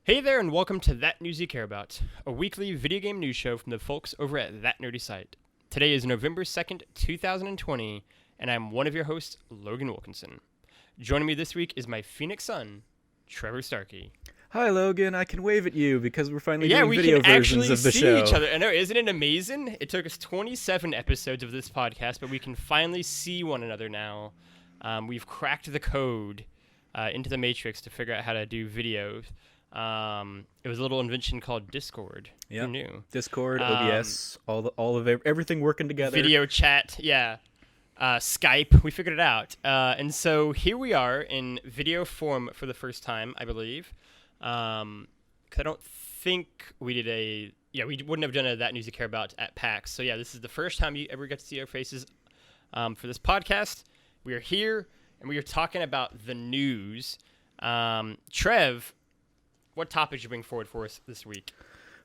Hey there, and welcome to That News You Care About, a weekly video game news show from the folks over at That Nerdy Site. Today is November 2nd, 2020, and I'm one of your hosts, Logan Wilkinson. Joining me this week is my Phoenix son, Trevor Starkey. Hi, Logan. I can wave at you because we're finally Yeah, doing we video can versions actually of the see show. each other. I know, isn't it amazing? It took us 27 episodes of this podcast, but we can finally see one another now. We've cracked the code into the Matrix to figure out how to do videos. It was a little invention called Discord. Yep. Who knew? Discord, OBS, everything working together. Video chat, yeah. Skype, we figured it out. And so here we are in video form for the first time, I believe. 'Cause I don't think we did we wouldn't have done a That News You Care About at PAX. So yeah, this is the first time you ever get to see our faces for this podcast. We are here, and we are talking about the news. Trev, what topics you bring forward for us this week?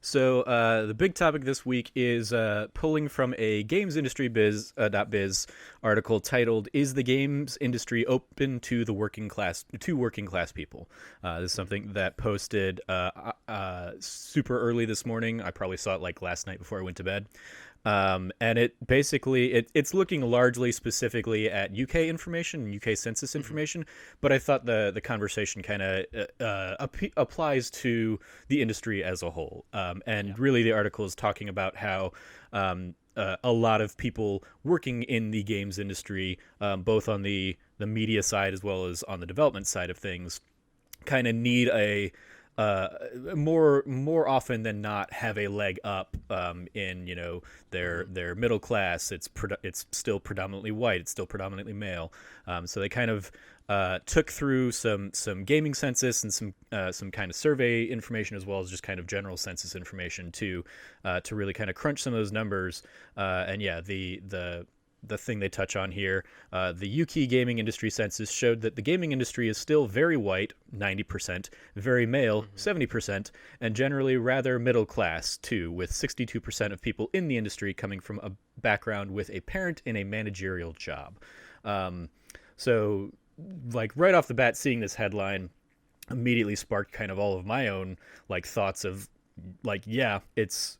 So the big topic this week is pulling from a GamesIndustry.biz article titled "Is the games industry open to the working class people?" This is something that posted super early this morning. I probably saw it like last night before I went to bed. And it basically it's looking largely specifically at UK information and UK census information, but I thought the conversation kind of applies to the industry as a whole. Really the article is talking about how a lot of people working in the games industry, both on the media side as well as on the development side of things, kind of need a more often than not have a leg up in their middle class. It's still predominantly white. It's still predominantly male. So they kind of took through some gaming census and some kind of survey information, as well as just kind of general census information to really kind of crunch some of those numbers. The thing they touch on here, the UK gaming industry census showed that the gaming industry is still very white, 90%, very male, 70%, and generally rather middle class, too, with 62% of people in the industry coming from a background with a parent in a managerial job. So, like, right off the bat, seeing this headline immediately sparked kind of all of my own, like, thoughts of, like, yeah, it's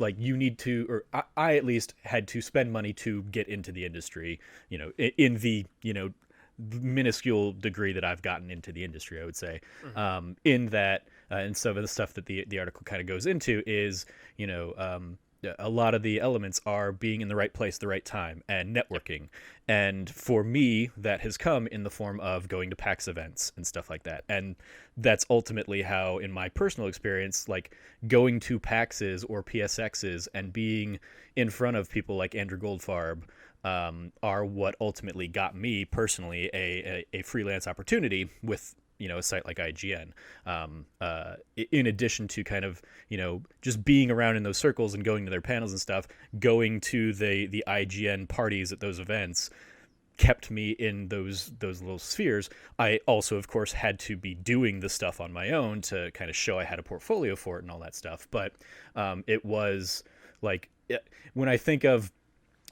like you need to, or I at least had to spend money to get into the industry, in the, minuscule degree that I've gotten into the industry, I would say. In that, and some of the stuff that the article kind of goes into is, a lot of the elements are being in the right place, the right time, and networking. And for me, that has come in the form of going to PAX events and stuff like that. And that's ultimately how, in my personal experience, like going to PAXs or PSXs and being in front of people like Andrew Goldfarb are what ultimately got me personally a freelance opportunity with a site like IGN, in addition to kind of, just being around in those circles and going to their panels and stuff, going to the IGN parties at those events kept me in those little spheres. I also, of course, had to be doing the stuff on my own to kind of show I had a portfolio for it and all that stuff. But it was like, when I think of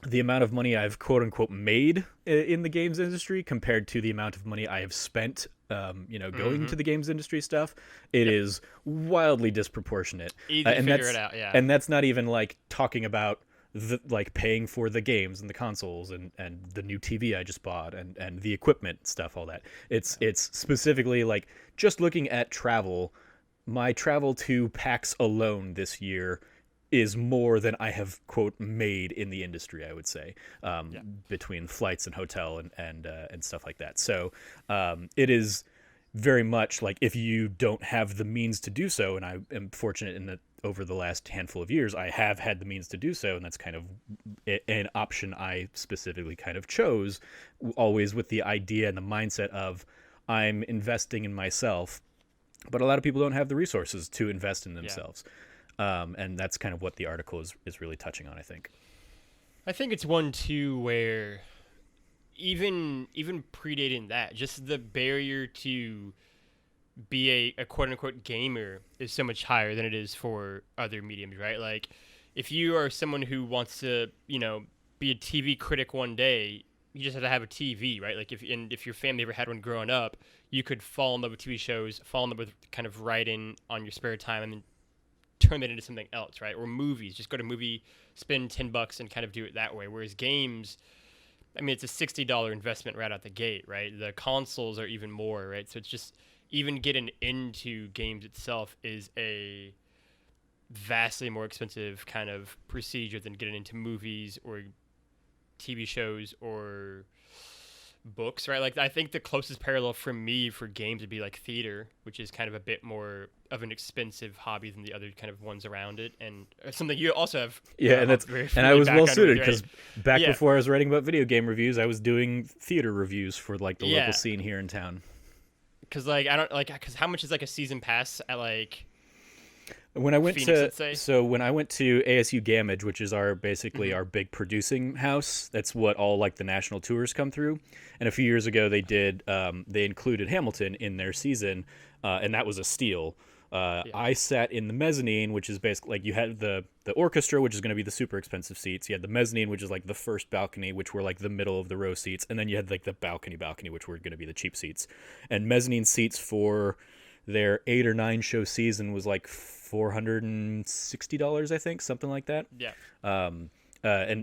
the amount of money I've quote unquote made in the games industry compared to the amount of money I have spent, going to the games industry stuff, it is wildly disproportionate. Easy to figure it out, yeah. And that's not even like talking about like paying for the games and the consoles and the new TV I just bought and the equipment stuff, all that. It's specifically like just looking at travel. My travel to PAX alone this year is more than I have, quote, made in the industry, I would say, between flights and hotel and stuff like that. So it is very much like, if you don't have the means to do so, and I am fortunate in that over the last handful of years, I have had the means to do so, and that's kind of an option I specifically kind of chose, always with the idea and the mindset of I'm investing in myself, but a lot of people don't have the resources to invest in themselves. Yeah. And that's kind of what the article is really touching on, I think. I think it's one, too, where even predating that, just the barrier to be a quote-unquote gamer is so much higher than it is for other mediums, right? Like, if you are someone who wants to, be a TV critic one day, you just have to have a TV, right? Like if your family ever had one growing up, you could fall in love with TV shows, fall in love with kind of writing on your spare time, and then turn that into something else, right? Or movies, just go to movie, spend $10 and kind of do it that way. Whereas games, I mean, it's a $60 investment right out the gate, right? The consoles are even more, right? So it's just even getting into games itself is a vastly more expensive kind of procedure than getting into movies or TV shows or books, right? Like I think the closest parallel for me for games would be like theater, which is kind of a bit more of an expensive hobby than the other kind of ones around it, and something you also have. Yeah, and that's very and I was well suited right? because back before I was writing about video game reviews, I was doing theater reviews for like the local scene here in town. Because like I don't like because how much is like a season pass at like. When I went Phoenix, when I went to ASU Gamage, which is our basically our big producing house, that's what all like the national tours come through. And a few years ago, they included Hamilton in their season, and that was a steal. I sat in the mezzanine, which is basically like you had the orchestra, which is going to be the super expensive seats. You had the mezzanine, which is like the first balcony, which were like the middle of the row seats, and then you had like the balcony, which were going to be the cheap seats. And mezzanine seats for their 8 or 9 show season was like $460, I think, something like that. Yeah. And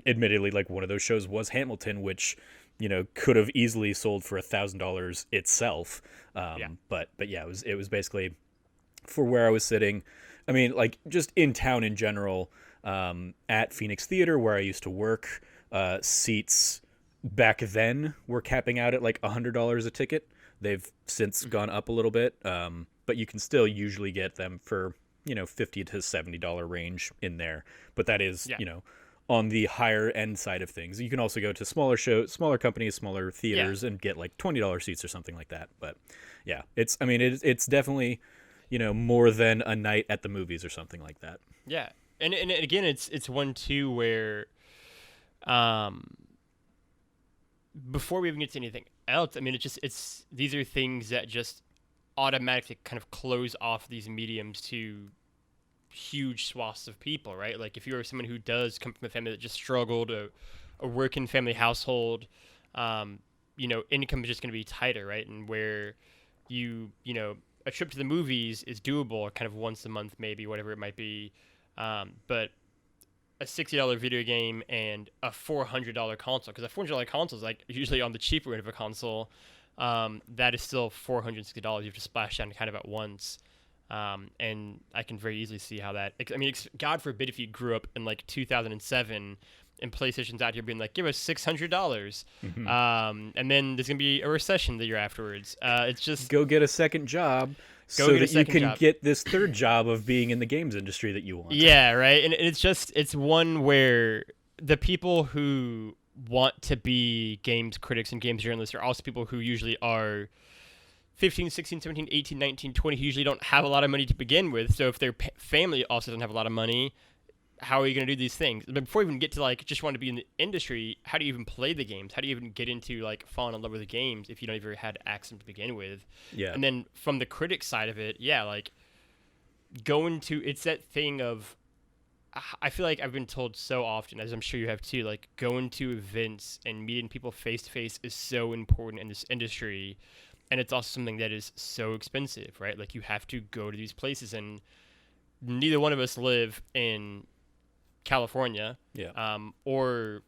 admittedly, like one of those shows was Hamilton, which could have easily sold for $1,000 itself. But yeah, it was basically for where I was sitting. I mean, like just in town in general, at Phoenix Theater where I used to work, seats back then were capping out at like $100 a ticket. They've since gone up a little bit, but you can still usually get them for $50 to $70 range in there. But that is on the higher end side of things. You can also go to smaller companies, smaller theaters, and get like $20 seats or something like that. But yeah, it's definitely more than a night at the movies or something like that. Yeah, and again, it's one too where, before we even get to anything else, I mean, it's these are things that just automatically kind of close off these mediums to huge swaths of people, right? Like if you're someone who does come from a family that just struggled, a working family household, income is just going to be tighter, right? And where a trip to the movies is doable kind of once a month, maybe, whatever it might be. But a $60 video game and a $400 console, because a $400 console is like usually on the cheaper end of a console, that is still $460 you have to splash down kind of at once. And I can very easily see how that, I mean, God forbid if you grew up in like 2007 and PlayStation's out here being like, give us $600. Mm-hmm. And then there's going to be a recession the year afterwards. It's just go get a second job so that you can get this third job of being in the games industry that you want. Yeah, right. And it's one where the people who want to be games critics and games journalists are also people who usually are 15, 16, 17, 18, 19, 20, who usually don't have a lot of money to begin with. So if their family also doesn't have a lot of money, how are you going to do these things? But before you even get to like just want to be in the industry, how do you even play the games? How do you even get into like falling in love with the games if you don't even had access to begin with? Yeah. And then from the critic side of it, like going to, it's that thing of, I feel like I've been told so often, as I'm sure you have too, like going to events and meeting people face to face is so important in this industry. And it's also something that is so expensive, right? Like you have to go to these places, and neither one of us live in California, or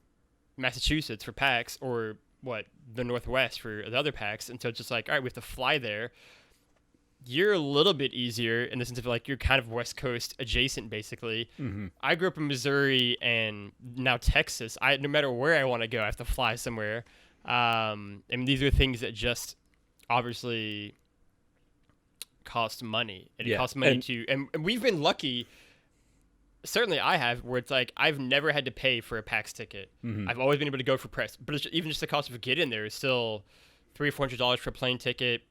Massachusetts for PAX, or the Northwest for the other PAX. And so it's just like, all right, we have to fly there. You're a little bit easier in the sense of like you're kind of West Coast adjacent, basically. Mm-hmm. I grew up in Missouri and now Texas. No matter where I want to go, I have to fly somewhere. And these are things that just obviously cost money. And it costs money and we've been lucky. Certainly I have, where it's like I've never had to pay for a PAX ticket. Mm-hmm. I've always been able to go for press, but even just the cost of getting there is still $300 or $400 for a plane ticket,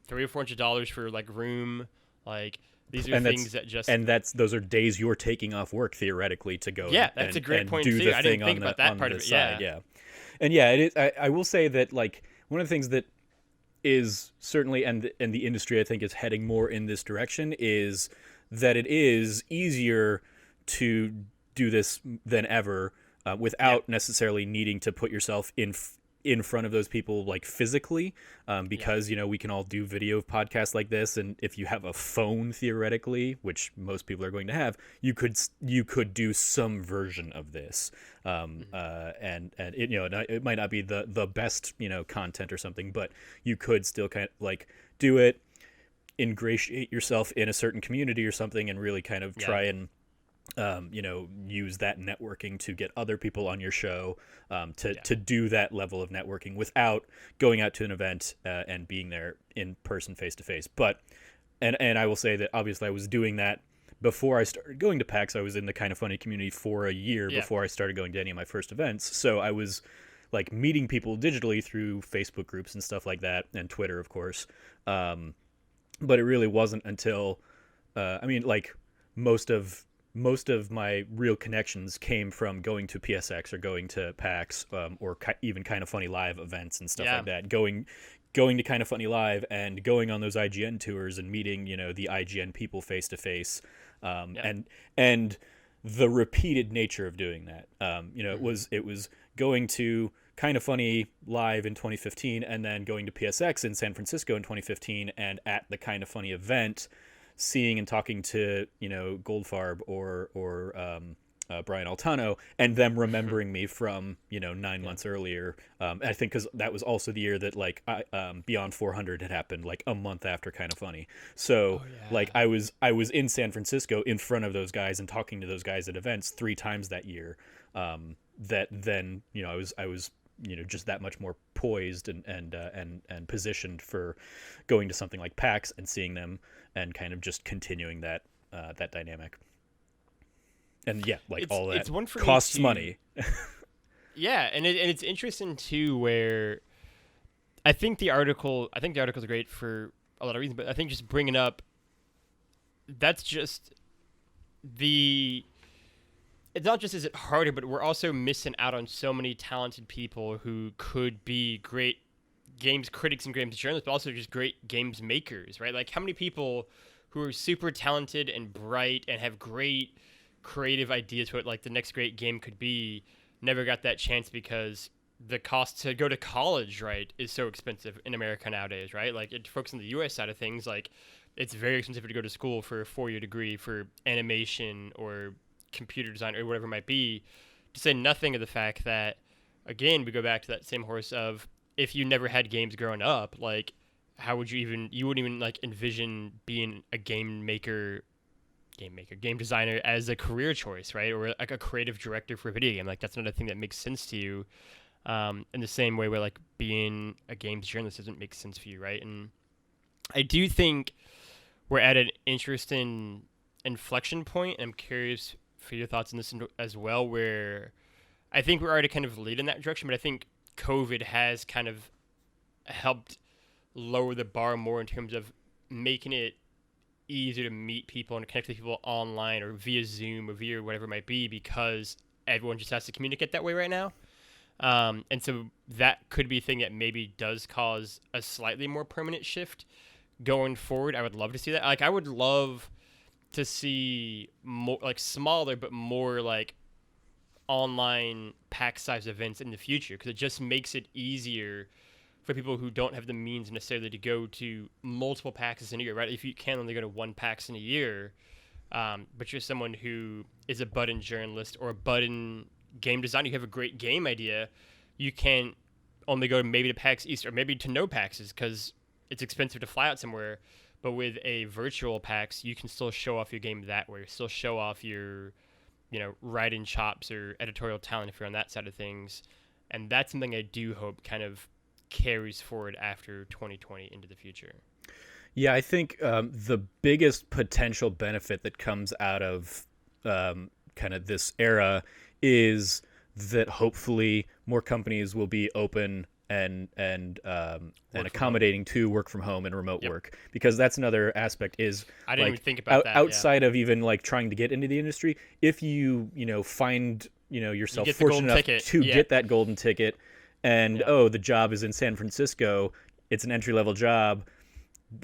$300 or $400 for like room. Like these are things that just, and those are days you're taking off work theoretically to go. Yeah, that's a great point too. I didn't think about that part of it. Yeah, and it is. I will say that like one of the things that is certainly, and the industry I think is heading more in this direction, is that it is easier to do this than ever without necessarily needing to put yourself in in front of those people like physically, Yeah. because we can all do video podcasts like this, and if you have a phone theoretically, which most people are going to have, you could do some version of this, Mhm. and it might not be the best content or something, but you could still kind of like do it, ingratiate yourself in a certain community or something, and really kind of Yeah. try and use that networking to get other people on your show, to Yeah. do that level of networking without going out to an event, and being there in person, face to face. But and I will say that obviously I was doing that before I started going to PAX. I was in the Kind of Funny community for a year Yeah. before I started going to any of my first events. So I was like meeting people digitally through Facebook groups and stuff like that, and Twitter, of course. But it really wasn't until I mean, like most of most of my real connections came from going to PSX or going to PAX, or even Kind of Funny live events and stuff Yeah. like that. Going to Kind of Funny live and going on those IGN tours and meeting the IGN people face to face, Yeah. and the repeated nature of doing that. It Mhm. was going to Kind of Funny live in 2015, and then going to PSX in San Francisco in 2015, and at the Kind of Funny event, seeing and talking to Goldfarb or Brian Altano, and them remembering me from 9 months Yeah. earlier. I think because that was also the year that like Beyond 400 had happened, like a month after Kind of Funny. So Oh like yeah. I was in San Francisco in front of those guys and talking to those guys at events 3 times that year. That then I was just that much more poised and positioned for going to something like PAX and seeing them, and kind of just continuing that dynamic. And yeah, like It's all that it's one for me costs to money. yeah, and it's interesting too where I think the article's great for a lot of reasons, but I think just bringing up that's just the it's not just is it harder, but we're also missing out on so many talented people who could be great games critics and games journalists, but also just great games makers, right? Like how many people who are super talented and bright and have great creative ideas for what like the next great game could be never got that chance because the cost to go to college, right, is so expensive in America nowadays, right? Like it folks in the US side of things, like it's very expensive to go to school for a 4 year degree for animation or computer design or whatever it might be, to say nothing of the fact that again we go back to that same horse of if you never had games growing up, like how would you wouldn't even like envision being a game designer as a career choice, right? Or like a creative director for a video game. Like that's not a thing that makes sense to you. In the same way where like being a games journalist doesn't make sense for you, right? And I do think we're at an interesting inflection point. And I'm curious for your thoughts on this as well, where I think we're already kind of lead in that direction, but I think COVID has kind of helped lower the bar more in terms of making it easier to meet people and connect with people online or via Zoom or via whatever it might be because everyone just has to communicate that way right now. And so that could be a thing that maybe does cause a slightly more permanent shift going forward. I would love to see that. Like, I would love to see more, like, smaller but more like online pack size events in the future because it just makes it easier for people who don't have the means necessarily to go to multiple PAXs in a year, right? If you can only go to one PAX in a year, but you're someone who is a budding journalist or a budding game designer, you have a great game idea, you can only go maybe to PAX East or maybe to no PAXs because it's expensive to fly out somewhere. But with a virtual PAX, you can still show off your game that way, still show off your, writing chops or editorial talent if you're on that side of things. And that's something I do hope kind of carries forward after 2020 into the future. Yeah, I think the biggest potential benefit that comes out of kind of this era is that hopefully more companies will be open and Work from home. accommodating to work from home and remote Yep. work, because that's another aspect is I didn't even like think about that. Yeah. outside of even like trying to get into the industry, if find You yourself get the fortunate golden enough ticket. to Yeah. get that golden ticket, and Yeah. oh, the job is in San Francisco, it's an entry level job.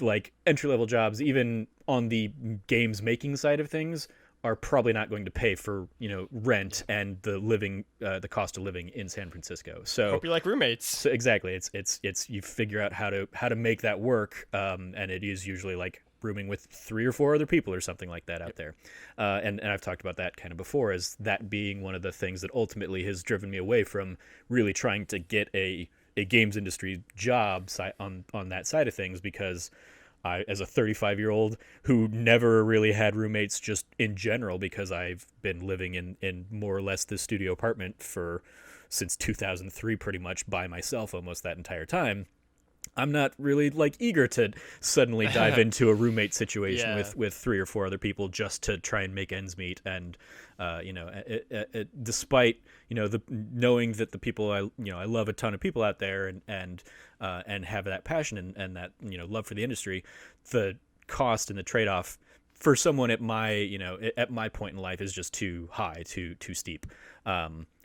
Like entry level jobs, even on the games making side of things, are probably not going to pay for rent and the cost of living in San Francisco. So Hope you like roommates. so exactly, it's you figure out how to make that work, and it is usually like rooming with 3 or 4 other people or something like that out there. And I've talked about that kind of before, as that being one of the things that ultimately has driven me away from really trying to get a games industry job on that side of things, because I, as a 35-year-old who never really had roommates just in general, because I've been living in more or less this studio apartment since 2003, pretty much by myself almost that entire time, I'm not really like eager to suddenly dive into a roommate situation Yeah. with 3 or 4 other people just to try and make ends meet. And despite knowing that the people I love a ton of people out there, and have that passion and that love for the industry, the cost and the trade-off for someone at my point in life is just too high, too steep.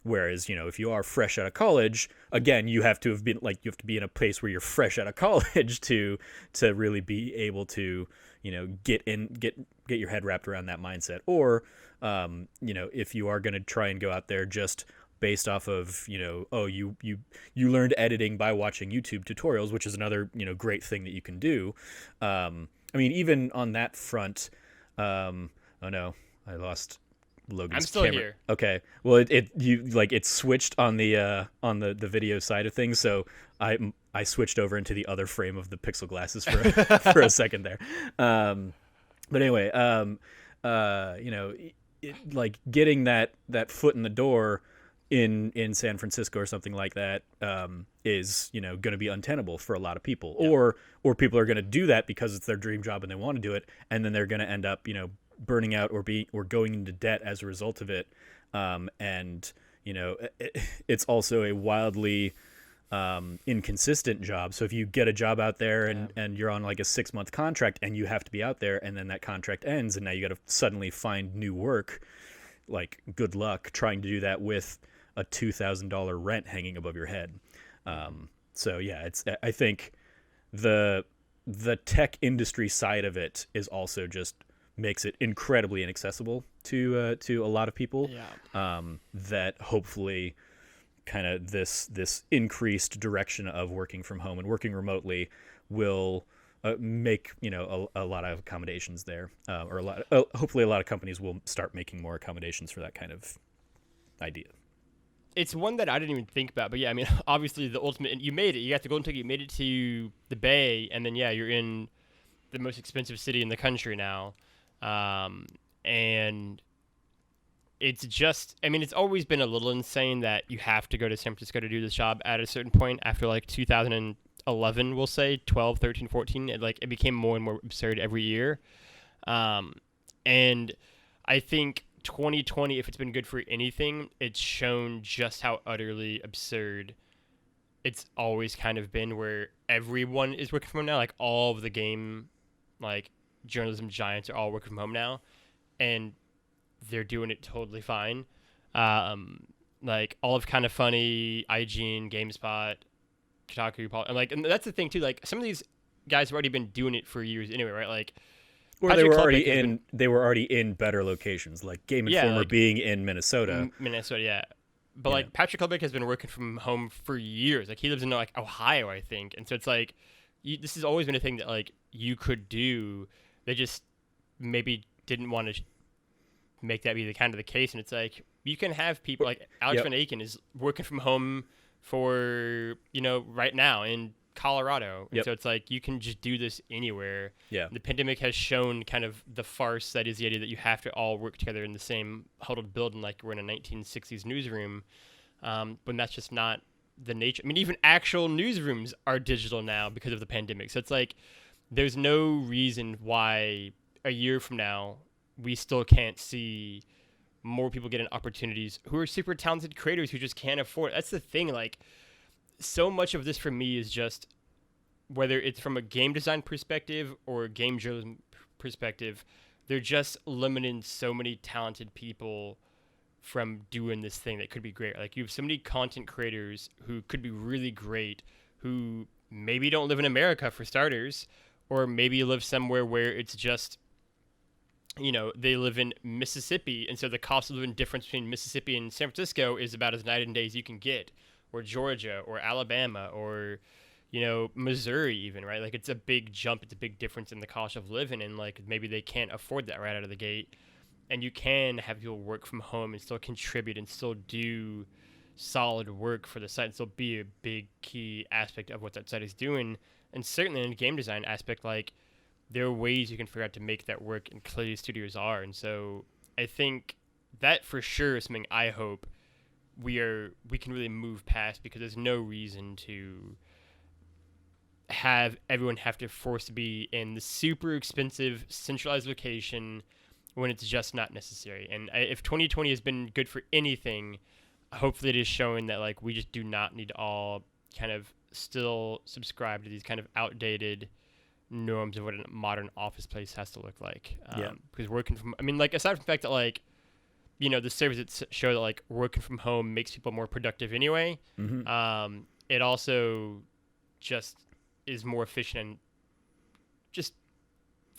Whereas, if you are fresh out of college, again, you have to be in a place where you're fresh out of college to really be able to, get your head wrapped around that mindset. Or, if you are going to try and go out there just based off of, you learned editing by watching YouTube tutorials, which is another, great thing that you can do. I mean, even on that front, oh no, I lost Logan's I'm still camera. here. Okay. Well, it switched on the video side of things, so I switched over into the other frame of the Pixel glasses for a second there. But anyway, like getting that foot in the door in San Francisco or something like that, is going to be untenable for a lot of people. Yeah. Or people are going to do that because it's their dream job and they want to do it, and then they're going to end up burning out or going into debt as a result of it. And it's also a wildly inconsistent job. So if you get a job out there and you're on like a 6-month contract and you have to be out there, and then that contract ends and now you got to suddenly find new work, like good luck trying to do that with a $2,000 rent hanging above your head. So yeah, I think the tech industry side of it is also just makes it incredibly inaccessible to a lot of people. Yeah. That hopefully kind of this increased direction of working from home and working remotely will make a lot of accommodations there, or hopefully a lot of companies will start making more accommodations for that kind of idea. It's one that I didn't even think about, but yeah, I mean, obviously the ultimate, you made it. You got the golden ticket. You made it to the Bay, and then yeah, you're in the most expensive city in the country now. And it's just, I mean, it's always been a little insane that you have to go to San Francisco to do this job at a certain point after like 2011, we'll say 12, 13, 14. It became more and more absurd every year. And I think 2020, if it's been good for anything, it's shown just how utterly absurd it's always kind of been, where everyone is working from home now. Like all of the game, like journalism giants are all working from home now, and they're doing it totally fine. Like all of Kind of Funny, IGN, GameSpot, Kotaku, and that's the thing too. Like some of these guys have already been doing it for years anyway, right? Like, or they were already in better locations, like Game Informer being in Minnesota. Minnesota, yeah. But like Patrick Klubnik has been working from home for years. Like he lives in like Ohio, I think, and so it's like this has always been a thing that like you could do. They just maybe didn't want to make that be the kind of the case, and it's like you can have people like Alex Van Aken is working from home for right now in Colorado, and so it's like you can just do this anywhere. Yeah, the pandemic has shown kind of the farce that is the idea that you have to all work together in the same huddled building like we're in a 1960s newsroom, but that's just not the nature. I mean, even actual newsrooms are digital now because of the pandemic, so it's like there's no reason why a year from now we still can't see more people getting opportunities who are super talented creators who just can't afford it. That's the thing. Like, so much of this for me is just, whether it's from a game design perspective or a game journalism perspective, they're just limiting so many talented people from doing this thing that could be great. Like, you have so many content creators who could be really great, who maybe don't live in America for starters, or maybe live somewhere where it's just they live in Mississippi, and so the cost of living difference between Mississippi and San Francisco is about as night and day as you can get, or Georgia, or Alabama, or Missouri even, right? Like it's a big jump, it's a big difference in the cost of living, and like maybe they can't afford that right out of the gate. And you can have people work from home and still contribute and still do solid work for the site and still be a big key aspect of what that site is doing. And certainly in the game design aspect, like there are ways you can figure out to make that work, and clearly studios are. And so I think that for sure is something I hope we can really move past, because there's no reason to have everyone have to force to be in the super expensive centralized location when it's just not necessary. And if 2020 has been good for anything, hopefully it is showing that like we just do not need to all kind of still subscribe to these kind of outdated norms of what a modern office place has to look like. Because working from, I mean, like aside from the fact that like, the surveys that show that like working from home makes people more productive anyway. It also just is more efficient and just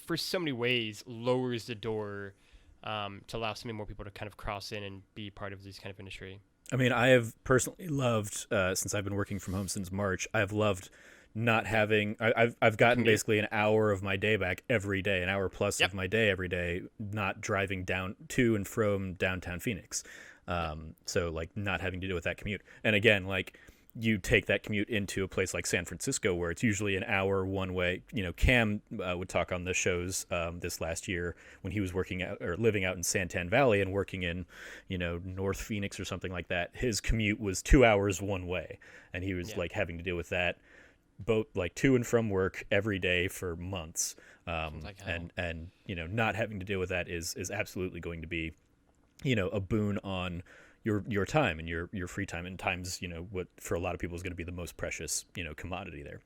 for so many ways lowers the door to allow so many more people to kind of cross in and be part of this kind of industry. I mean, I have personally loved, since I've been working from home since March, I've loved not having, I've gotten basically an hour of my day back every day, an hour plus of my day every day, not driving down to and from downtown Phoenix. So like not having to deal with that commute. And again, like you take that commute into a place like San Francisco where it's usually an hour one way. Cam would talk on the shows this last year when he was working out or living out in Santan Valley and working in, North Phoenix or something like that. His commute was 2 hours one way, and he was like having to deal with that both like to and from work every day for months. And not having to deal with that is absolutely going to be, a boon on your time and your free time, and times, what for a lot of people is going to be the most precious, commodity there.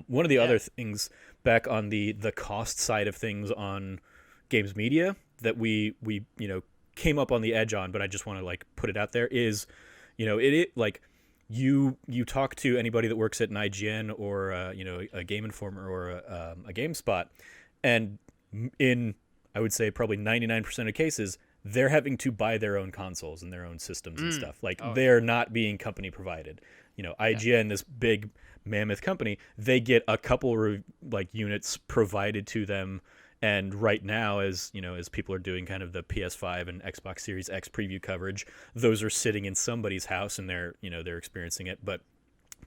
One of the other things back on the cost side of things on games media that we came up on the edge on, but I just want to like put it out there is, it like you talk to anybody that works at an IGN or a Game Informer or a GameSpot, and in I would say probably 99% of cases, they're having to buy their own consoles and their own systems and stuff. Like they're not being company provided. IGN, this big mammoth company, they get a couple units provided to them. And right now, as people are doing kind of the PS5 and Xbox Series X preview coverage, those are sitting in somebody's house and they're experiencing it. But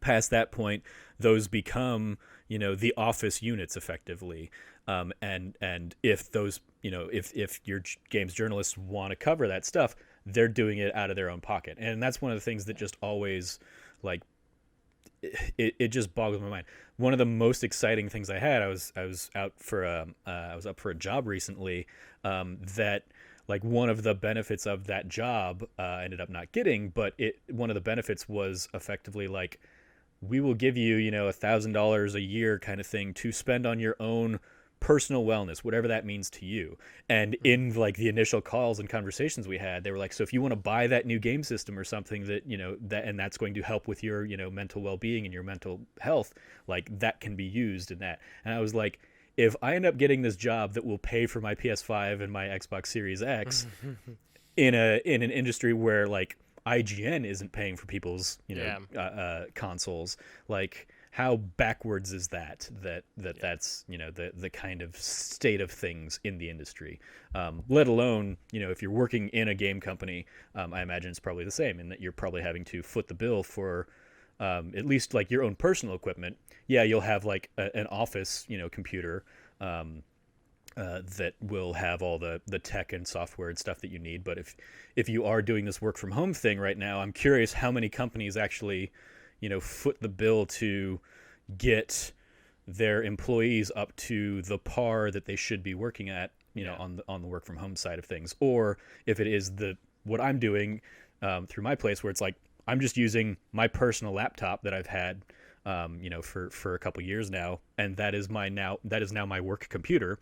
past that point, those become the office units effectively. And if those if your games journalists want to cover that stuff, they're doing it out of their own pocket. And that's one of the things that just always like it just boggles my mind. One of the most exciting things I had, I was out for up for a job recently that like one of the benefits of that job I ended up not getting, but one of the benefits was effectively like, we will give you $1,000 a year kind of thing to spend on your own personal wellness, whatever that means to you. And in like the initial calls and conversations we had, they were like, so if you want to buy that new game system or something that and that's going to help with your mental well-being and your mental health, like that can be used in that. And I was like, if I end up getting this job that will pay for my PS5 and my Xbox Series X in an industry where like IGN isn't paying for people's consoles, like how backwards is that's the kind of state of things in the industry, let alone if you're working in a game company. I imagine it's probably the same in that you're probably having to foot the bill for at least like your own personal equipment. You'll have like an office computer that will have all the tech and software and stuff that you need. But if you are doing this work from home thing right now, I'm curious how many companies actually foot the bill to get their employees up to the par that they should be working at, on the work from home side of things. Or if it is what I'm doing through my place, where it's like I'm just using my personal laptop that I've had for a couple years now, and that is now my work computer.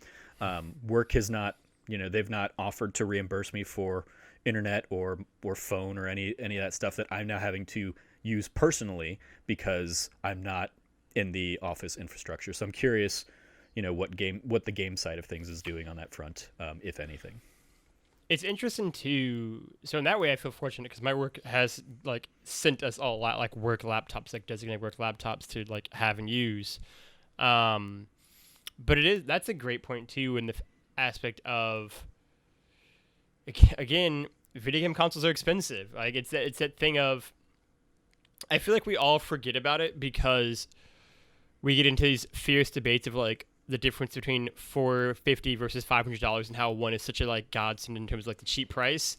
Work has not, they've not offered to reimburse me for internet or phone or any of that stuff that I'm now having to use personally because I'm not in the office infrastructure. So I'm curious, what the game side of things is doing on that front, if anything. It's interesting too. So in that way, I feel fortunate because my work has like sent us all like work laptops, like designated work laptops to like have and use. But that's a great point too in the aspect of again, video game consoles are expensive. Like it's that thing of I feel like we all forget about it because we get into these fierce debates of like the difference between $450 versus $500 and how one is such a like godsend in terms of like the cheap price.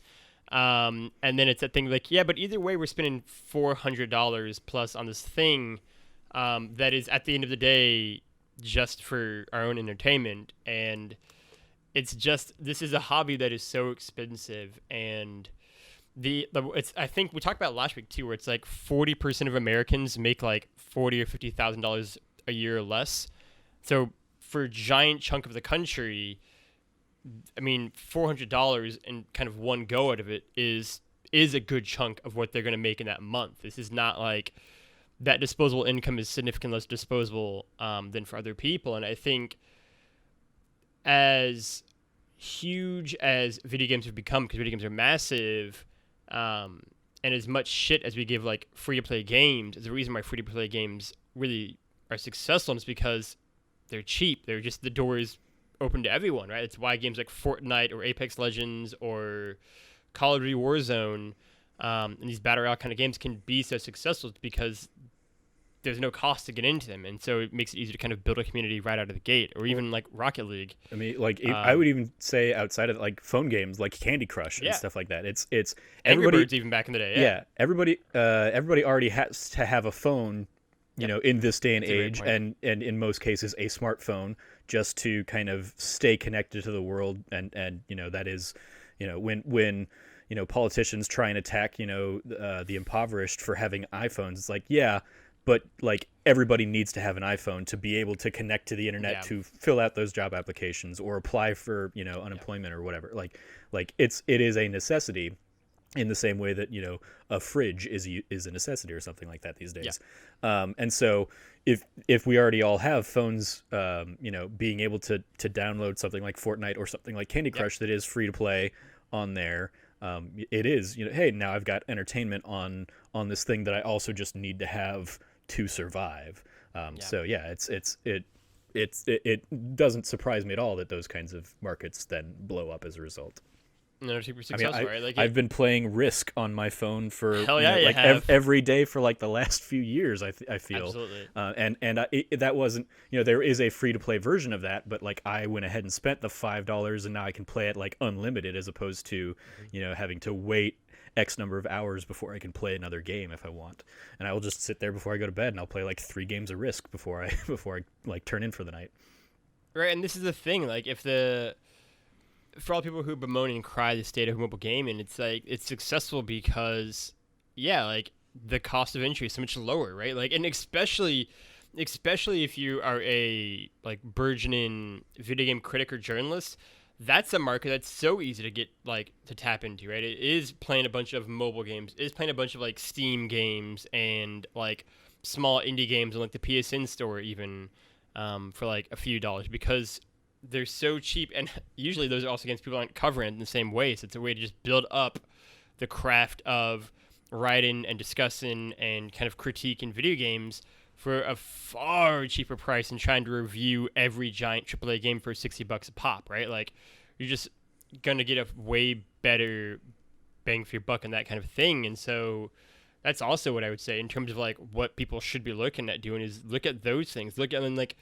And then it's that thing like, yeah, but either way we're spending $400 plus on this thing that is at the end of the day just for our own entertainment. And it's just, this is a hobby that is so expensive. And it's I think we talked about it last week too, where it's like 40% of Americans make like $40,000 or $50,000 a year or less. So for a giant chunk of the country, I mean, $400 and kind of one go out of it is a good chunk of what they're going to make in that month. This is not like that disposable income is significantly less disposable than for other people. And I think as huge as video games have become, because video games are massive, and as much shit as we give like free-to-play games, the reason why free-to-play games really are successful is because they're cheap. They're just, the door is open to everyone, right? It's why games like Fortnite or Apex Legends or Call of Duty Warzone and these battle royale kind of games can be so successful. It's because there's no cost to get into them, and so it makes it easy to kind of build a community right out of the gate. Or even like Rocket League. I mean, like I would even say outside of like phone games like Candy Crush and stuff like that. It's Angry everybody, Birds even back in the day. Yeah, everybody already has to have a phone. In this day and age, and in most cases a smartphone, just to kind of stay connected to the world, and that is, when politicians try and attack the impoverished for having iPhones, it's like, yeah, but like everybody needs to have an iPhone to be able to connect to the internet, to fill out those job applications or apply for unemployment or whatever. Like it is a necessity. In the same way that a fridge is a necessity or something like that these days, and so if we already all have phones, being able to download something like Fortnite or something like Candy Crush that is free to play on there, it is hey, now I've got entertainment on this thing that I also just need to have to survive. So yeah, it doesn't surprise me at all that those kinds of markets then blow up as a result. No, super successful, right? Like I've been playing Risk on my phone for every day for like the last few years. I feel absolutely, that wasn't there is a free to play version of that, but like I went ahead and spent the $5 and now I can play it like unlimited as opposed to having to wait X number of hours before I can play another game if I want. And I will just sit there before I go to bed and I'll play like 3 games of Risk before I like turn in for the night. Right, and this is the thing, like for all people who bemoan and cry the state of mobile gaming, it's like it's successful because, like the cost of entry is so much lower, right? Like, and especially if you are a like burgeoning video game critic or journalist, that's a market that's so easy to get like to tap into, right? It is playing a bunch of mobile games, it is playing a bunch of like Steam games and like small indie games on like the PSN store even for like a few dollars because they're so cheap, and usually those are also games people aren't covering in the same way. So it's a way to just build up the craft of writing and discussing and kind of critiquing video games for a far cheaper price than trying to review every giant AAA game for $60 a pop, right? Like you're just gonna get a way better bang for your buck on that kind of thing. And so that's also what I would say in terms of like what people should be looking at doing is look at those things. Look at like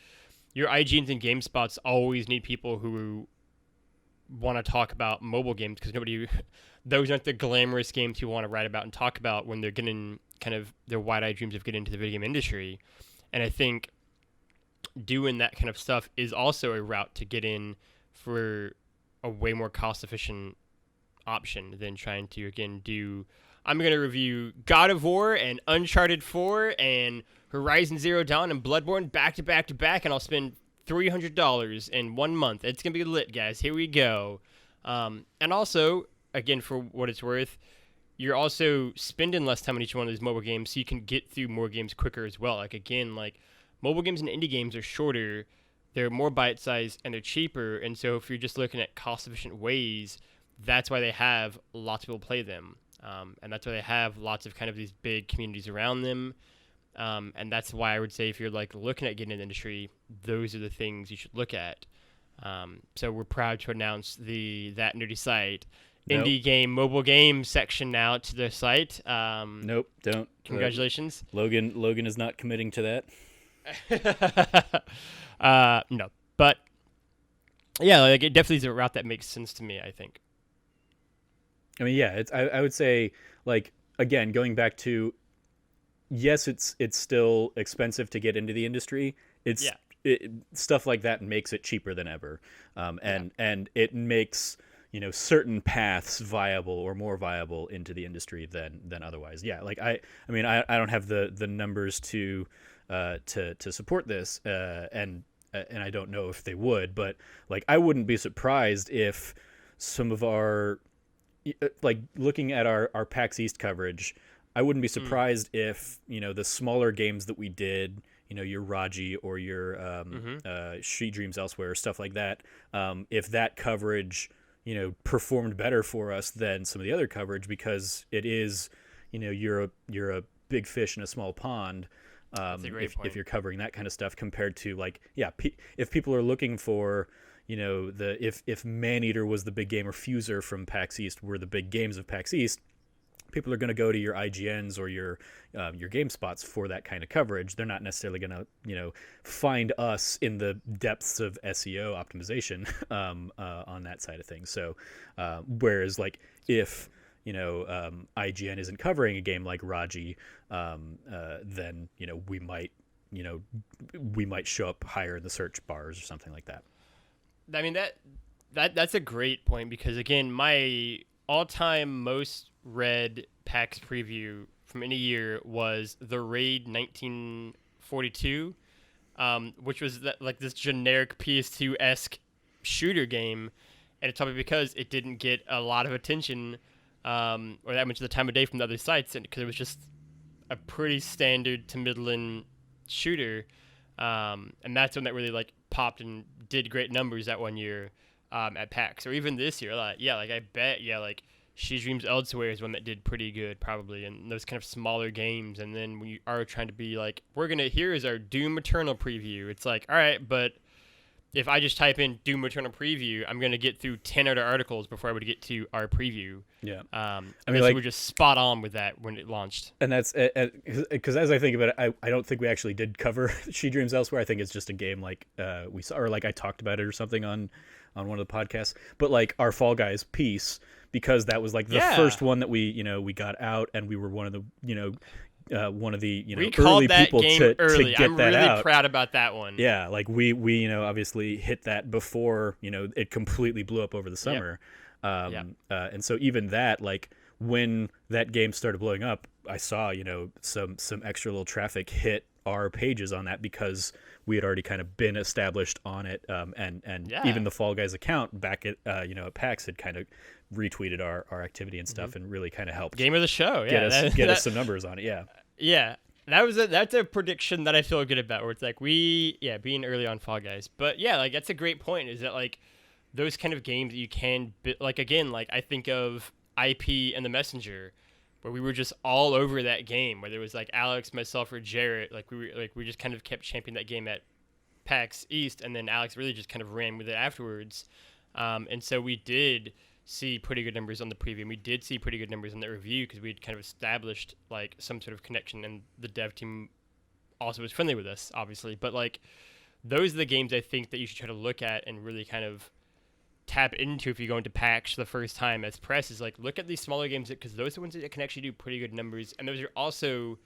your IGNs and GameSpots always need people who want to talk about mobile games because those aren't the glamorous games you want to write about and talk about when they're getting kind of their wide-eyed dreams of getting into the video game industry. And I think doing that kind of stuff is also a route to get in for a way more cost-efficient option than trying to, again, I'm going to review God of War and Uncharted 4 and Horizon Zero Dawn and Bloodborne back to back to back, and I'll spend $300 in 1 month. It's going to be lit, guys. Here we go. And also, again, for what it's worth, you're also spending less time on each one of these mobile games so you can get through more games quicker as well. Like, again, like mobile games and indie games are shorter, they're more bite-sized and they're cheaper. And so if you're just looking at cost-efficient ways, that's why they have lots of people play them. And that's why they have lots of kind of these big communities around them. And that's why I would say if you're like looking at getting in the industry, those are the things you should look at. So we're proud to announce the That Nerdy site Nope. indie game mobile game section now to the site. Nope, don't. Congratulations. Logan is not committing to that. No, but yeah, like it definitely is a route that makes sense to me, I think. I mean, yeah, I would say, like, again, going back to, yes, it's still expensive to get into the industry. Stuff like that makes it cheaper than ever, and it makes certain paths viable or more viable into the industry than otherwise. Yeah, like I mean I don't have the numbers to support this, and I don't know if they would, but like I wouldn't be surprised if some of our, like, looking at our PAX East coverage, I wouldn't be surprised if the smaller games that we did, your Raji or your She Dreams Elsewhere, stuff like that, if that coverage performed better for us than some of the other coverage, because it is you're a big fish in a small pond, if you're covering that kind of stuff, compared to, like, if people are looking for if Maneater was the big game, or Fuser from PAX East were the big games of PAX East, people are going to go to your IGNs or your GameSpots for that kind of coverage. They're not necessarily going to find us in the depths of SEO optimization on that side of things. So whereas, like, if IGN isn't covering a game like Raji, then we might show up higher in the search bars or something like that. I mean, that's a great point, because again, my all-time most read PAX preview from any year was The Raid 1942, which was like this generic PS2-esque shooter game, and it's probably because it didn't get a lot of attention or that much of the time of day from the other sites, and because it was just a pretty standard to middling shooter, and that's one that really like popped and did great numbers that one year at PAX, or even this year. I bet like She Dreams Elsewhere is one that did pretty good, probably, and those kind of smaller games. And then when you are trying to be like, here is our Doom Eternal preview, it's like, all right, but if I just type in Doom Eternal preview, I'm going to get through 10 other articles before I would get to our preview. Yeah. I mean, like, we're just spot on with that when it launched. And that's because as I think about it, I don't think we actually did cover She Dreams Elsewhere. I think it's just a game like we saw, or like I talked about it or something on one of the podcasts. But like our Fall Guys piece, because that was like the first one that we got out, and we were one of the one of the we early that people game to early. get I'm that really out. proud about that one. Yeah, like we obviously hit that before it completely blew up over the summer. And so even that, like, when that game started blowing up, I saw some extra little traffic hit our pages on that, because we had already kind of been established on it, and even the Fall Guys account back at at PAX had kind of retweeted our activity and stuff, and really kind of helped game of the show. Get us some numbers on it. Yeah. That's a prediction that I feel good about, where it's like being early on Fall Guys. But yeah, like, that's a great point, is that like those kind of games that you can like, again, like I think of IP and The Messenger, where we were just all over that game, where there was like Alex, myself, or Jarrett, like we just kind of kept championing that game at PAX East, and then Alex really just kind of ran with it afterwards. And so we did see pretty good numbers on the preview, and we did see pretty good numbers on the review, because we'd kind of established like some sort of connection, and the dev team also was friendly with us, obviously. But like, those are the games I think that you should try to look at and really kind of tap into if you go into PAX the first time as press, is like, look at these smaller games, because those are the ones that can actually do pretty good numbers, and those are also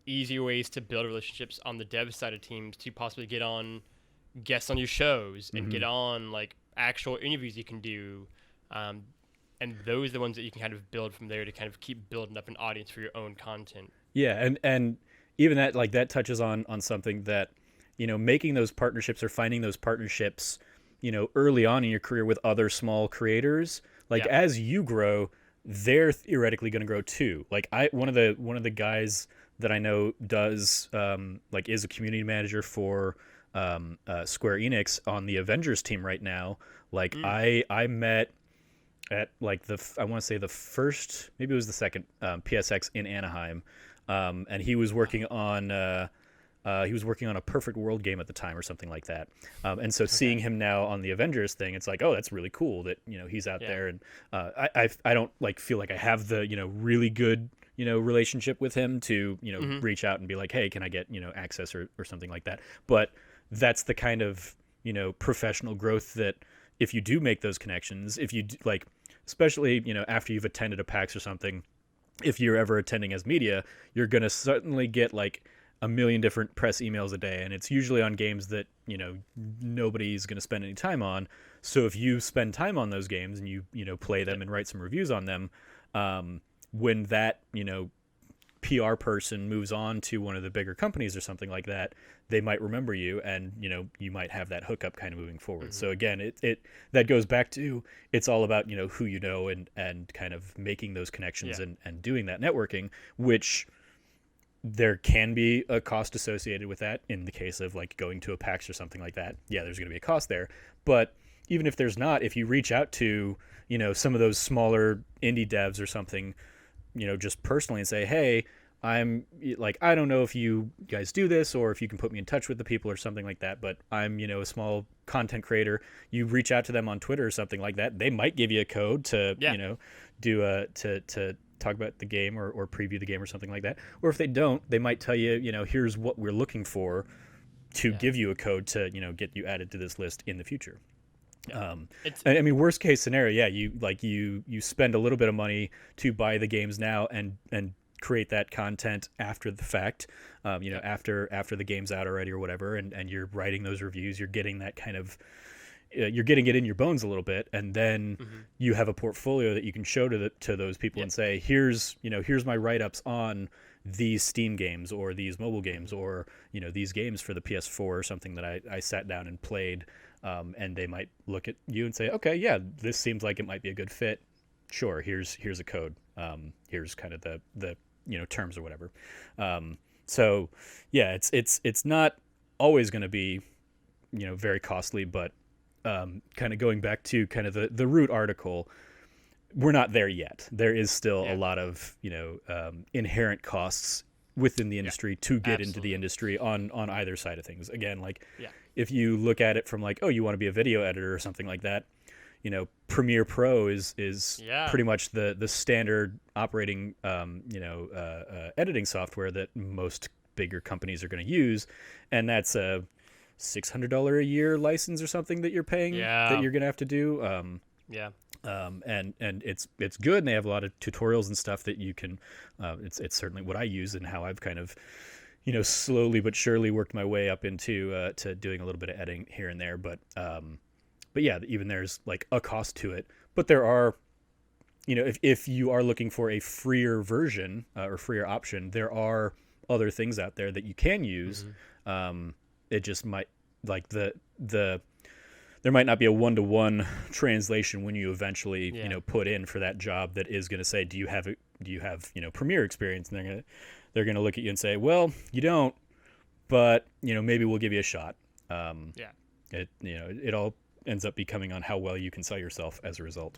easier ways to build relationships on the dev side of teams, to possibly get on guests on your shows and get on like actual interviews you can do. And those are the ones that you can kind of build from there to kind of keep building up an audience for your own content. Yeah, and even that, like, that touches on something that, making those partnerships or finding those partnerships, early on in your career with other small creators, like, as you grow, they're theoretically going to grow too. Like, one of the guys that I know does like is a community manager for Square Enix on the Avengers team right now. Like Mm. I met at like I want to say the first, maybe it was the second PSX in Anaheim, and he was working on a Perfect World game at the time or something like that. And so seeing Okay. him now on the Avengers thing, it's like, oh, that's really cool that he's out Yeah. there. And I don't like feel like I have the really good relationship with him to Mm-hmm. reach out and be like, hey, can I get access or something like that. But that's the kind of professional growth that if you do make those connections, if you like, especially after you've attended a PAX or something, if you're ever attending as media, you're gonna certainly get like a million different press emails a day, and it's usually on games that nobody's gonna spend any time on. So if you spend time on those games and you play them and write some reviews on them, when that PR person moves on to one of the bigger companies or something like that, they might remember you, and you might have that hookup kind of moving forward. Mm-hmm. So again, it that goes back to, it's all about who and kind of making those connections Yeah. and doing that networking, which there can be a cost associated with that in the case of like going to a PAX or something like that. Yeah, there's going to be a cost there, but even if there's not, if you reach out to some of those smaller indie devs or something, just personally, and say, hey, I'm like, I don't know if you guys do this or if you can put me in touch with the people or something like that, but I'm a small content creator. You reach out to them on Twitter or something like that, they might give you a code to Yeah. do a to talk about the game or preview the game or something like that. Or if they don't, they might tell you, here's what we're looking for to Yeah. give you a code to get you added to this list in the future. Yeah. It's I mean, worst case scenario, yeah, you spend a little bit of money to buy the games now and create that content after the fact, after the game's out already or whatever, and you're writing those reviews, you're getting that kind of, you're getting it in your bones a little bit, and then mm-hmm. you have a portfolio that you can show to those people and say, here's my write-ups on these Steam games or these mobile games or these games for the PS4 or something that I sat down and played. And they might look at you and say, okay, yeah, this seems like it might be a good fit. Sure, here's a code. Here's kind of the terms or whatever. So yeah, it's not always going to be very costly, but kind of going back to kind of the root article, we're not there yet. There is still a lot of inherent costs within the industry to get into the industry on either side of things. Again, like if you look at it from like, oh, you want to be a video editor or something like that, Premiere Pro is pretty much the standard operating editing software that most bigger companies are going to use, and that's a $600 a year license or something that you're paying that you're going to have to do. And it's good, and they have a lot of tutorials and stuff that you can. It's certainly what I use and how I've kind of slowly but surely worked my way up into to doing a little bit of editing here and there. But yeah, even there's like a cost to it. But there are, if you are looking for a freer version or freer option, there are other things out there that you can use. Mm-hmm. It just might like there might not be a one-to-one translation when you eventually put in for that job that is going to say, do you have Premiere experience? And they're gonna look at you and say, well, you don't, but maybe we'll give you a shot. It all ends up becoming on how well you can sell yourself as a result.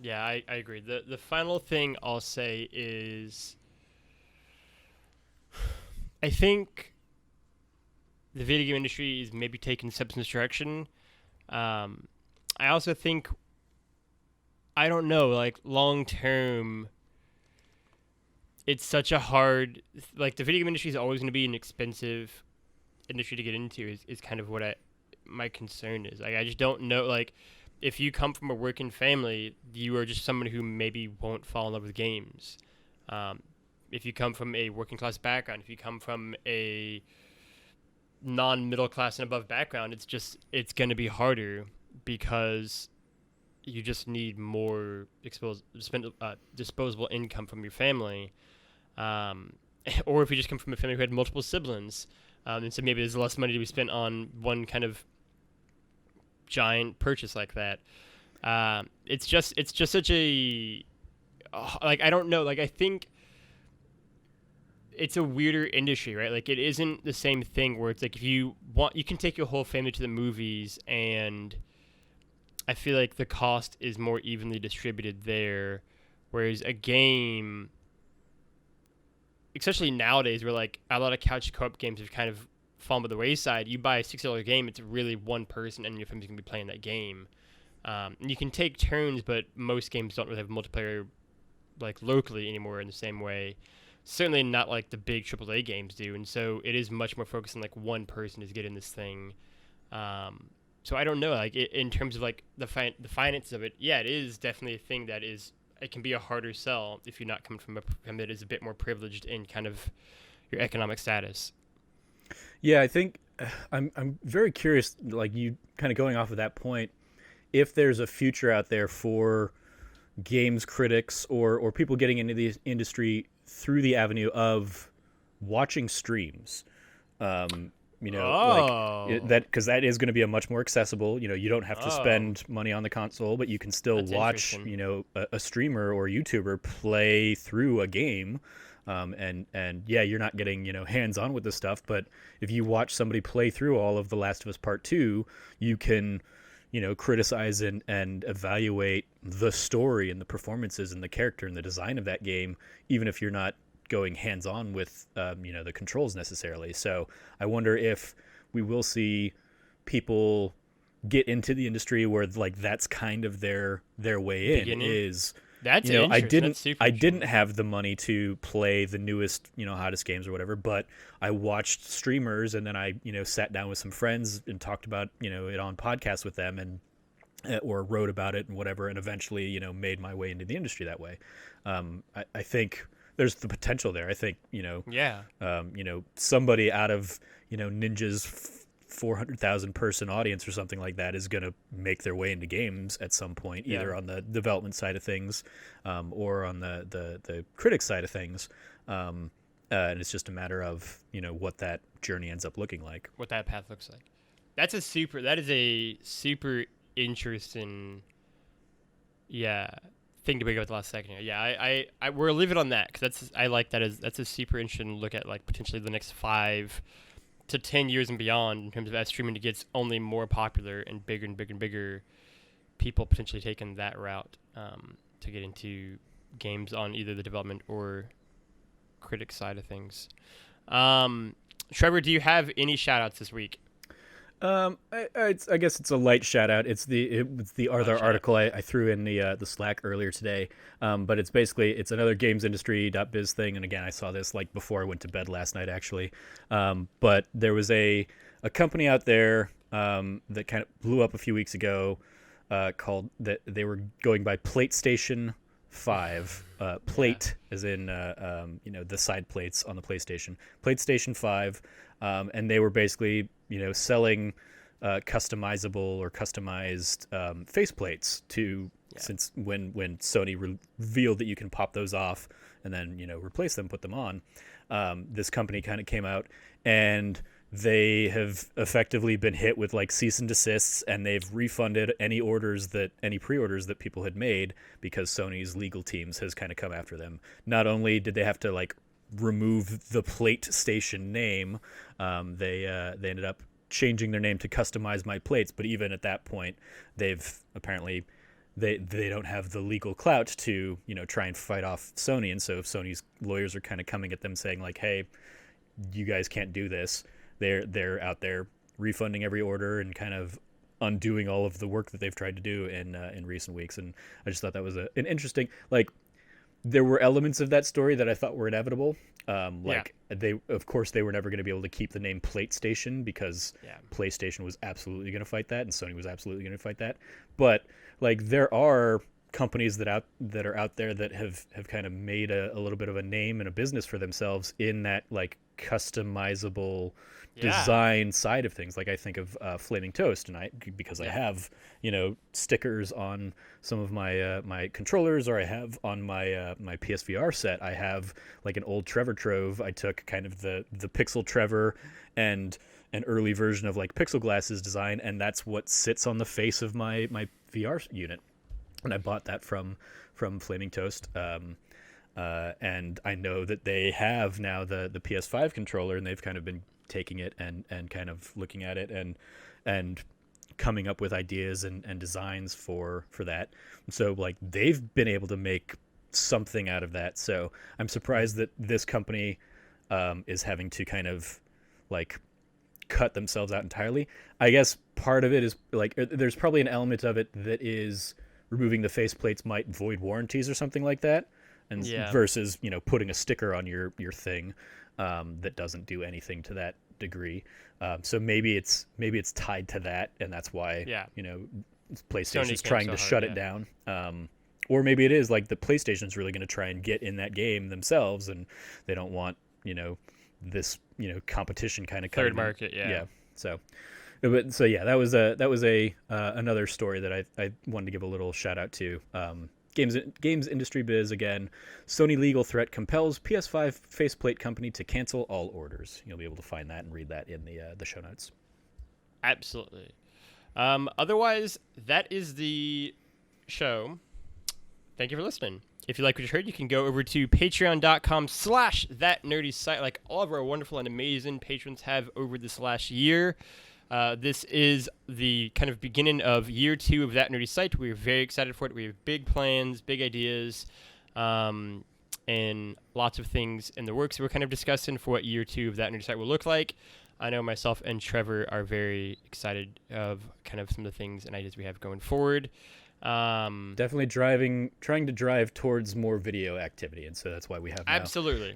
I agree. The final thing I'll say is, I think the video game industry is maybe taking steps in this direction. I also think, I don't know, like long term, it's such a hard, like the video game industry is always going to be an expensive industry to get into is kind of what my concern is. Like, I just don't know, like if you come from a working family, you are just someone who maybe won't fall in love with games. If you come from a working class background, if you come from a non-middle class and above background, it's going to be harder because you just need more disposable income from your family. Or if you just come from a family who had multiple siblings, and so maybe there's less money to be spent on one kind of giant purchase like that. It's just such a like, I don't know, like I think it's a weirder industry, right? Like, it isn't the same thing where it's like, if you want, you can take your whole family to the movies, and I feel like the cost is more evenly distributed there. Whereas a game, especially nowadays, where like a lot of couch co-op games have kind of fallen by the wayside. You buy a $60 game, it's really one person and your family's gonna be playing that game. And you can take turns, but most games don't really have multiplayer like locally anymore in the same way. Certainly not like the big AAA games do, and so it is much more focused on like one person is getting this thing. So I don't know, like in terms of like the finances of it, yeah, it is definitely a thing that is, it can be a harder sell if you're not coming from a family that is a bit more privileged in kind of your economic status. Yeah, I think I'm very curious, like you kind of going off of that point, if there's a future out there for games critics or people getting into the industry through the avenue of watching streams. Like that, because that is going to be a much more accessible. You don't have to spend money on the console, but you can still That's watch interesting. a streamer or YouTuber play through a game. And yeah, you're not getting hands on with this stuff, but if you watch somebody play through all of The Last of Us Part 2, you can criticize and evaluate the story and the performances and the character and the design of that game, even if you're not going hands-on with the controls necessarily. So I wonder if we will see people get into the industry where like that's kind of their way in. Beginning? Is That's I interesting. didn't That's super I interesting. didn't have the money to play the newest hottest games or whatever, but I watched streamers, and then I sat down with some friends and talked about it on podcasts with them, and or wrote about it and whatever, and eventually made my way into the industry that way. I think there's the potential there. I think Yeah. somebody out of Ninja's 400,000 person audience or something like that is going to make their way into games at some point, Yeah. either on the development side of things or on the critic side of things. And it's just a matter of what that journey ends up looking like. What that path looks like. That is a super interesting, yeah, thing to bring up at the last second here. Yeah, I we'll leave it on that, because I like that as that's a super interesting look at like potentially the next 5 to 10 years and beyond in terms of as streaming gets only more popular and bigger and bigger and bigger, people potentially taking that route to get into games on either the development or critic side of things. Trevor, do you have any shout outs this week? I guess it's a light shout out. It's the other shout out. article I threw in the Slack earlier today. But it's another GamesIndustry.biz thing. And again, I saw this like before I went to bed last night, actually. But there was a company out there that kind of blew up a few weeks ago, called that they were going by PlateStation 5. Plate as in the side plates on the PlayStation. PlateStation 5. And they were basically selling customizable or customized faceplates since when Sony revealed that you can pop those off and then replace them, put them on. This company kind of came out, and they have effectively been hit with like cease and desists, and they've refunded any pre-orders that people had made, because Sony's legal teams has kind of come after them. Not only did they have to like remove the PlateStation name, they ended up changing their name to Customize My Plates, but even at that point, they've apparently they don't have the legal clout to try and fight off Sony, and so Sony's lawyers are kind of coming at them saying like, hey, you guys can't do this. They're out there refunding every order and kind of undoing all of the work that they've tried to do in recent weeks. And I just thought that was an interesting, like, there were elements of that story that I thought were inevitable. They were never going to be able to keep the name PlateStation, because PlayStation was absolutely going to fight that, and Sony was absolutely going to fight that. But like, there are companies that are out there that have kind of made a little bit of a name and a business for themselves in that like customizable design side of things. Like, I think of Flaming Toast, and because I have stickers on some of my controllers, or I have on my my PSVR set, I have like an old Trevor Trove. I took kind of the Pixel Trevor and an early version of like Pixel Glass's design, and that's what sits on the face of my VR unit. And I bought that from Flaming Toast. And I know that they have now the PS5 controller, and they've kind of been taking it and kind of looking at it and coming up with ideas and designs for that. So like they've been able to make something out of that. So I'm surprised that this company is having to kind of like cut themselves out entirely. I guess part of it is like there's probably an element of it that is removing the faceplates might void warranties or something like that, and versus putting a sticker on your thing that doesn't do anything to that degree. So maybe it's tied to that, and that's why PlayStation's trying to shut it down. Or maybe it is like the PlayStation's really going to try and get in that game themselves, and they don't want this competition kind of third market. Yeah. So that was a another story that I wanted to give a little shout out to. GamesIndustry.biz again. Sony legal threat compels PS5 faceplate company to cancel all orders. You'll be able to find that and read that in the show notes. Absolutely. Otherwise, that is the show. Thank you for listening. If you like what you heard, you can go over to patreon.com/thatnerdysite, like all of our wonderful and amazing patrons have over this last year. This is the kind of beginning of year 2 of That Nerdy Site. We're very excited for it. We have big plans, big ideas, and lots of things in the works we're kind of discussing for what year 2 of That Nerdy Site will look like. I know myself and Trevor are very excited of kind of some of the things and ideas we have going forward. Definitely trying to drive towards more video activity, and so that's why we have now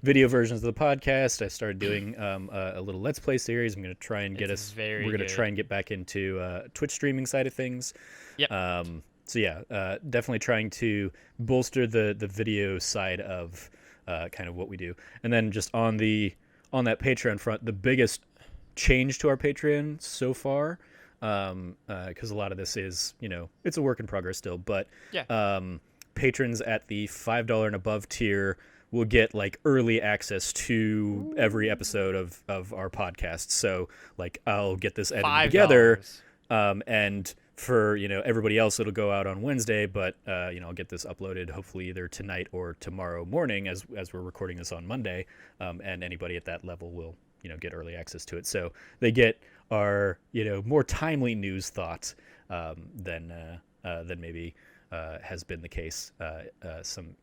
video versions of the podcast. I started doing a little Let's Play series. I'm going to try and we're going to try and get back into Twitch streaming side of things. Yep. Definitely trying to bolster the video side of kind of what we do, and then just on that Patreon front, the biggest change to our Patreon so far. Because a lot of this is, it's a work in progress still, but patrons at the $5 and above tier will get like early access to every episode of our podcast. So like I'll get this edited together, and for everybody else it'll go out on Wednesday, but I'll get this uploaded hopefully either tonight or tomorrow morning as we're recording this on Monday, and anybody at that level will get early access to it. So they get our more timely news thoughts than maybe has been the case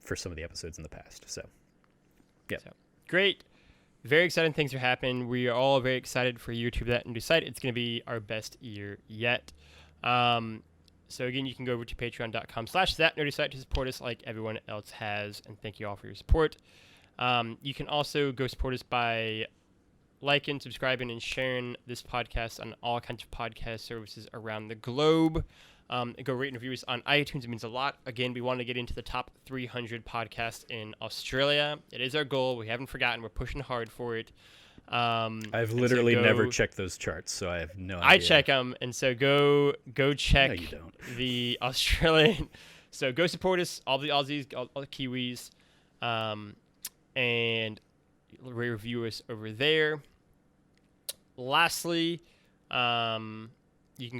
for some of the episodes in the past. So great, very exciting things are happening. We are all very excited for year 2 of That Nerdy Site. It's going to be our best year yet. So again, you can go over to patreon.com/thatnerdysite to support us like everyone else has, and thank you all for your support. You can also go support us by liking, subscribing, and sharing this podcast on all kinds of podcast services around the globe. Go rate and review us on iTunes. It means a lot. Again, we want to get into the top 300 podcasts in Australia. It is our goal. We haven't forgotten. We're pushing hard for it. I've literally never checked those charts, so I have no idea. I check them, and so go check No, you don't. the Australian. So go support us, all the Aussies, all the Kiwis, and review us over there. Lastly, you can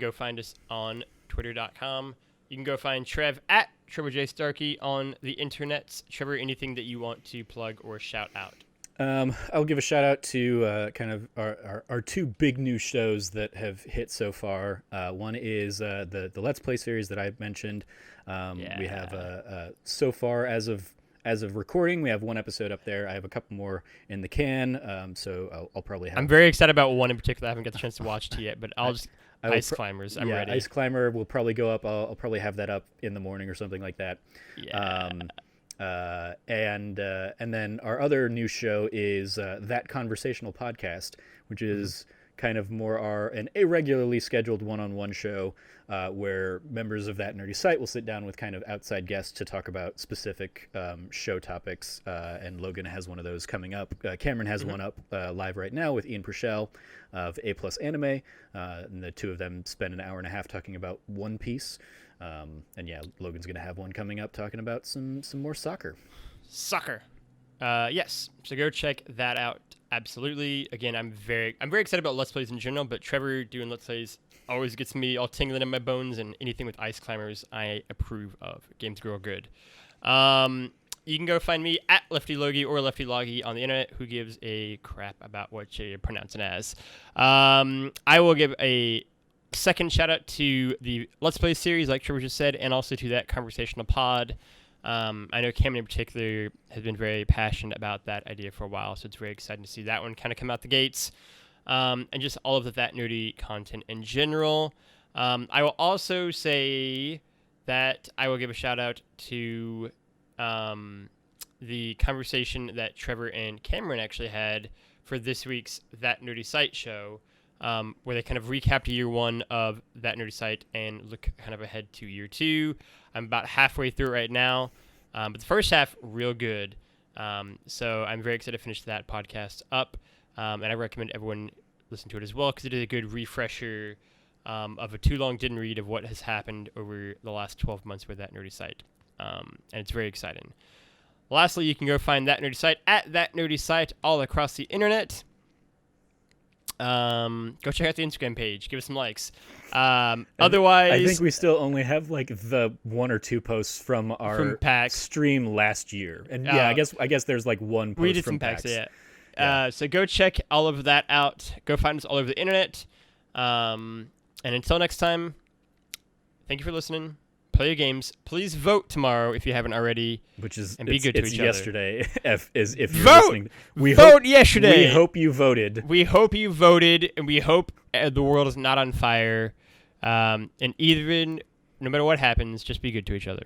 go find us on twitter.com. You can go find Trev at Trevor J. Starkey on the internets. Trevor, anything that you want to plug or shout out? I'll give a shout out to kind of our 2 big new shows that have hit so far. One is the Let's Play series that I've mentioned. We have so far as of recording, we have 1 episode up there. I have a couple more in the can, so I'll probably have... I'm very excited about one in particular. I haven't got the chance to watch it yet, but Ice Climbers. I'm ready. Ice Climber will probably go up. I'll probably have that up in the morning or something like that. Yeah. And then our other new show is That Conversational Podcast, which is kind of more an irregularly scheduled one-on-one show where members of That Nerdy Site will sit down with kind of outside guests to talk about specific show topics. And Logan has one of those coming up. Cameron has one up live right now with Ian Purcell of A+ Anime. And the 2 of them spend an hour and a half talking about One Piece. And yeah, Logan's going to have one coming up talking about some more soccer. Yes. So go check that out. Absolutely. Again, I'm very excited about Let's Plays in general, but Trevor doing Let's Plays always gets me all tingling in my bones, and anything with Ice Climbers I approve of. Games grow good. you can go find me at Lefty Logie or Lefty Logie on the internet. Who gives a crap about what you're pronouncing as? I will give a second shout out to the Let's Play series, like Trevor just said, and also to that conversational pod. I know Cameron in particular has been very passionate about that idea for a while, so it's very exciting to see that one kind of come out the gates. And just all of that nerdy content in general. I will also say that I will give a shout out to the conversation that Trevor and Cameron actually had for this week's That Nerdy Site show, where they kind of recapped year one of That Nerdy Site and look kind of ahead to year two. I'm about halfway through it right now, but the first half, real good. So I'm very excited to finish that podcast up, and I recommend everyone listen to it as well because it is a good refresher of a too long didn't read of what has happened over the last 12 months with That Nerdy Site, and it's very exciting. Lastly, you can go find That Nerdy Site at That Nerdy Site all across the internet. Go check out the Instagram page. Give us some likes. Otherwise, I think we still only have like the one or two posts from our stream last year, and yeah, I guess there's like one post we did from some PAX. Yeah. So go check all of that out. Go find us all over the internet. And until next time, thank you for listening. Play your games. Please vote tomorrow if you haven't already. And be good to each yesterday. If you're vote! listening, Vote yesterday. We hope you voted. We hope you voted, and we hope the world is not on fire. And even no matter what happens, just be good to each other.